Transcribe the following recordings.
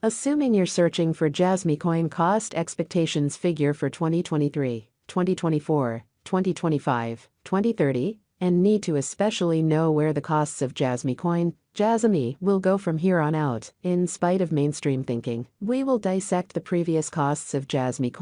Assuming you're searching for JASMY coin cost expectations figure for 2023, 2024, 2025, 2030, and need to especially know where the costs of JASMY will go from here on out. In spite of mainstream thinking, we will dissect the previous costs of JASMY,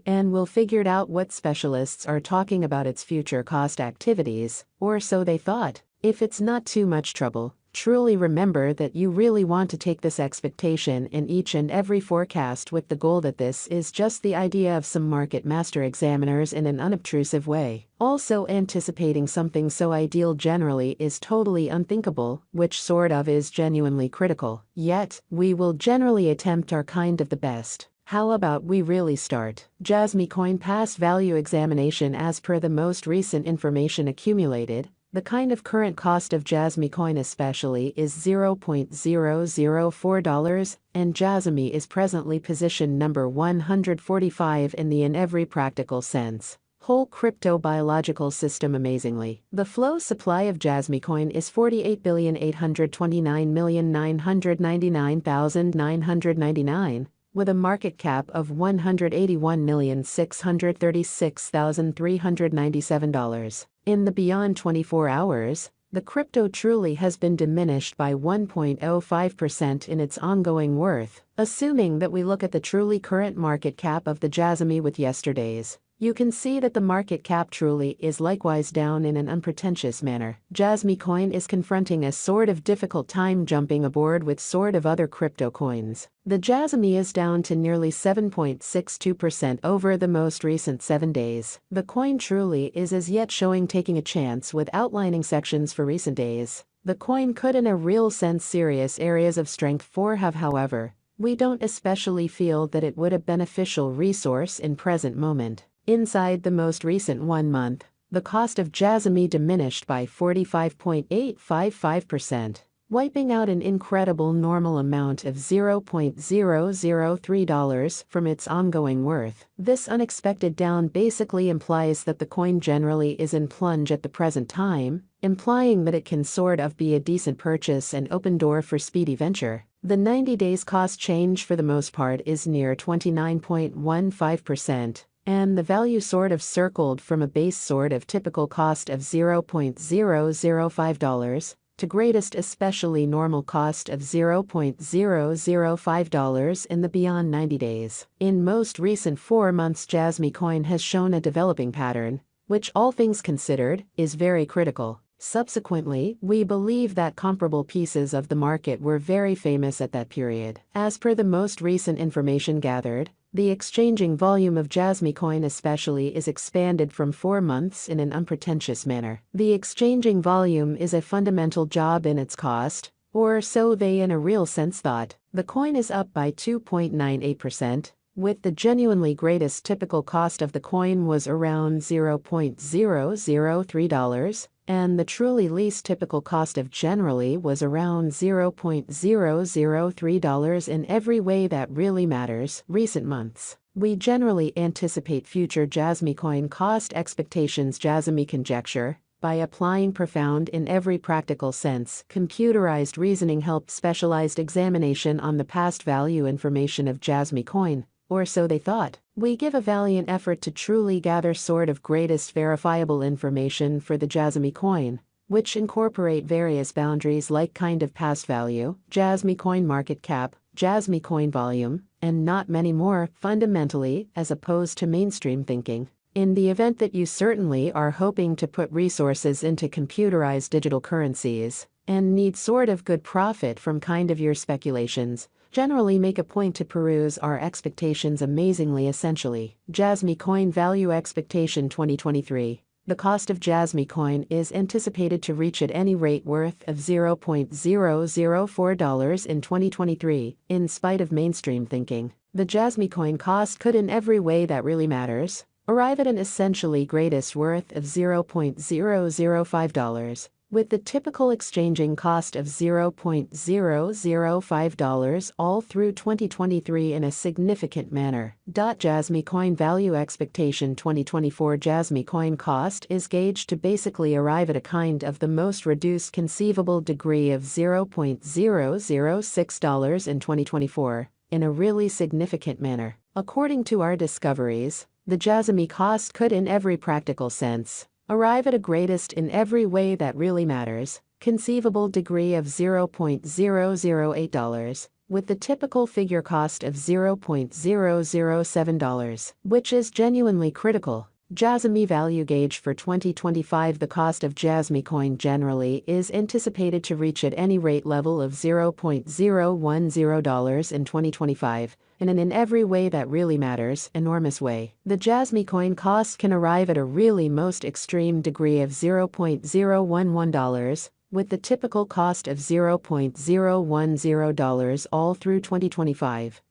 and we'll figure out what specialists are talking about its future cost activities, or so they thought. If it's not too much trouble, truly remember that you really want to take this expectation in each and every forecast with the goal that this is just the idea of some market master examiners in an unobtrusive way. Also, anticipating something so ideal generally is totally unthinkable, which sort of is genuinely critical. Yet, we will generally attempt our kind of the best. How about we really start? JASMY coin past value examination. As per the most recent information accumulated, the kind of current cost of JASMY coin especially is $0.004, and JASMY is presently position number 145 in every practical sense. Whole crypto biological system. Amazingly, the flow supply of JASMY coin is 48,829,999,999, with a market cap of $181,636,397. In the beyond 24 hours, the crypto truly has been diminished by 1.05% in its ongoing worth. Assuming that we look at the truly current market cap of the JASMY with yesterday's, you can see that the market cap truly is likewise down in an unpretentious manner. JASMY coin is confronting a sort of difficult time jumping aboard with sort of other crypto coins. The JASMY is down to nearly 7.62% over the most recent 7 days. The coin truly is as yet showing taking a chance with outlining sections for recent days. The coin could in a real sense serious areas of strength for have, however, we don't especially feel that it would a beneficial resource in present moment. Inside the most recent 1 month, the cost of JASMY diminished by 45.855%, wiping out an incredible normal amount of $0.003 from its ongoing worth. This unexpected down basically implies that the coin generally is in plunge at the present time, implying that it can sort of be a decent purchase and open door for speedy venture. The 90 days cost change for the most part is near 29.15%. And the value sort of circled from a base sort of typical cost of $0.005 to greatest especially normal cost of $0.005 in the beyond 90 days. In most recent 4 months, JASMY coin has shown a developing pattern, which all things considered, is very critical. Subsequently, we believe that comparable pieces of the market were very famous at that period. As per the most recent information gathered, the exchanging volume of JASMY coin especially is expanded from 4 months in an unpretentious manner. The exchanging volume is a fundamental job in its cost, or so they in a real sense thought. The coin is up by 2.98%, with the genuinely greatest typical cost of the coin was around $0.003, and the truly least typical cost of generally was around $0.003 in every way that really matters. Recent months, we generally anticipate future JASMY coin cost expectations. JASMY conjecture, by applying profound in every practical sense, computerized reasoning helped specialized examination on the past value information of JASMY coin. Or so they thought. We give a valiant effort to truly gather sort of greatest verifiable information for the JASMY coin, which incorporate various boundaries like kind of past value, JASMY coin market cap, JASMY coin volume, and not many more, fundamentally, as opposed to mainstream thinking. In the event that you certainly are hoping to put resources into computerized digital currencies, and need sort of good profit from kind of your speculations, generally make a point to peruse our expectations amazingly. Essentially, JASMY coin value expectation 2023. The cost of JASMY coin is anticipated to reach at any rate worth of $0.004 in 2023, in spite of mainstream thinking. The JASMY coin cost could in every way that really matters arrive at an essentially greatest worth of $0.005. with the typical exchanging cost of $0.005 all through 2023 in a significant manner. JASMY coin value expectation 2024 JASMY coin cost is gauged to basically arrive at a kind of the most reduced conceivable degree of $0.006 in 2024, in a really significant manner. According to our discoveries, the JASMY cost could in every practical sense arrive at a greatest in every way that really matters, conceivable degree of $0.008, with the typical figure cost of $0.007, which is genuinely critical. JASMY value gauge for 2025 the cost of JASMY coin generally is anticipated to reach at any rate level of $0.010 in 2025, in an in every way that really matters, enormous way. The JASMY coin cost can arrive at a really most extreme degree of $0.011, with the typical cost of $0.010 all through 2025.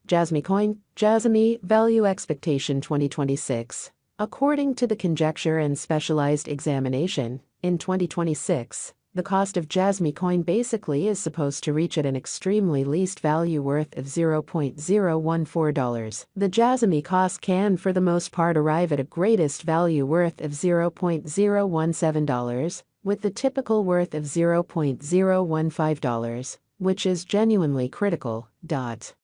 JASMY coin, JASMY value expectation 2026. According to the conjecture and specialized examination, in 2026, the cost of JASMY coin basically is supposed to reach at an extremely least value worth of $0.014. The JASMY cost can for the most part arrive at a greatest value worth of $0.017, with the typical worth of $0.015, which is genuinely critical.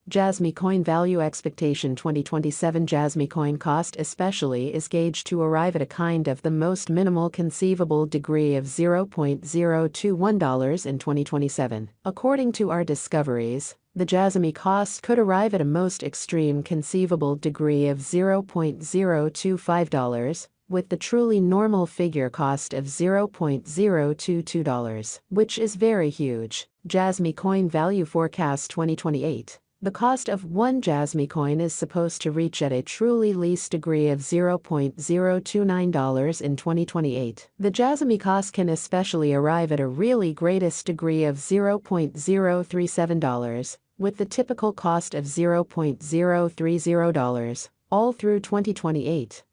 JASMY coin value expectation 2027 JASMY coin cost especially is gauged to arrive at a kind of the most minimal conceivable degree of $0.021 in 2027. According to our discoveries, the JASMY cost could arrive at a most extreme conceivable degree of $0.025, with the truly normal figure cost of $0.022, which is very huge. JASMY coin value forecast 2028. The cost of one JASMY coin is supposed to reach at a truly least degree of $0.029 in 2028. The JASMY cost can especially arrive at a really greatest degree of $0.037, with the typical cost of $0.030, all through 2028.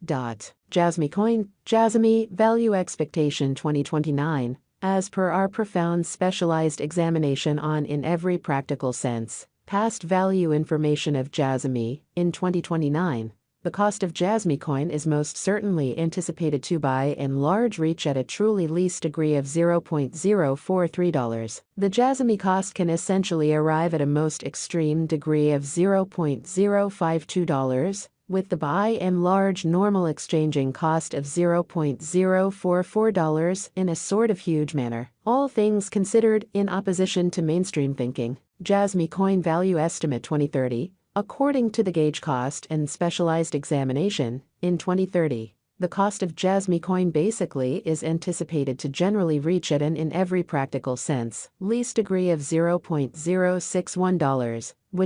JASMY coin, JASMY value expectation 2029. As per our profound specialized examination on in every practical sense, past value information of JASMY, in 2029, the cost of JASMY coin is most certainly anticipated to by and large reach at a truly least degree of $0.043. The JASMY cost can essentially arrive at a most extreme degree of $0.052, with the by and large normal exchanging cost of $0.044 in a sort of huge manner. All things considered in opposition to mainstream thinking. JASMY coin value estimate 2030. According to the gauge cost and specialized examination, in 2030, the cost of JASMY coin basically is anticipated to generally reach at an in every practical sense least degree of $0.061, which